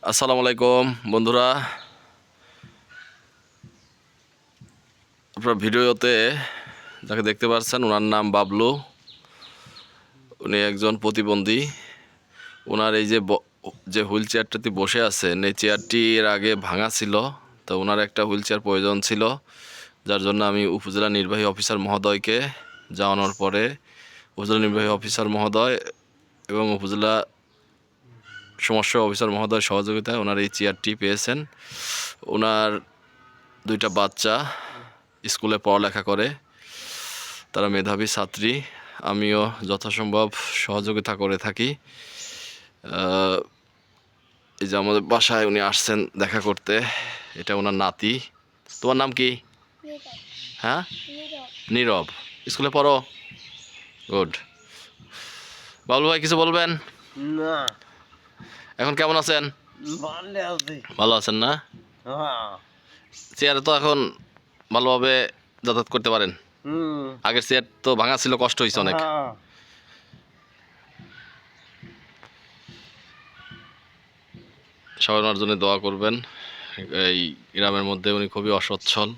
আসসালামু আলাইকুম বন্ধুরা, আপনার ভিডিওতে যাকে দেখতে পাচ্ছেন ওনার নাম বাবলু। উনি একজন প্রতিবন্ধী। ওনার এই যে হুইল চেয়ারটাতে বসে আছেন, এই চেয়ারটি এর আগে ভাঙা ছিল, তো ওনার একটা হুইল চেয়ার প্রয়োজন ছিল, যার জন্য আমি উপজেলা নির্বাহী অফিসার মহোদয়কে জানানোর পরে উপজেলা নির্বাহী অফিসার মহোদয় এবং উপজেলা সমস্যা অফিসার মহোদয় সহযোগিতায় ওনার এই চেয়ারটি পেয়েছেন। ওনার দুইটা বাচ্চা স্কুলে পড়ালেখা করে, তারা মেধাবী ছাত্রী। আমিও যথাসম্ভব সহযোগিতা করে থাকি। এই যে আমাদের বাসায় উনি আসছেন দেখা করতে, এটা ওনার নাতি। তোমার নাম কি? হ্যাঁ, নীরব। স্কুলে পড়ো? গুড। বাবলু ভাই কিছু বলবেন? না, এখন কেমন আছেন? ভালো আছি। ভালো আছেন না? হ্যাঁ। চেয়ারে তো এখন ভালোভাবে যাতায়াত করতে পারেন। হুম। আগের চেয়ার তো ভাঙা ছিল, কষ্ট হয়েছে অনেক। হ্যাঁ। সবাই ওনার জন্য দোয়া করবেন। এই গ্রামের মধ্যে উনি খুবই অসচ্ছল।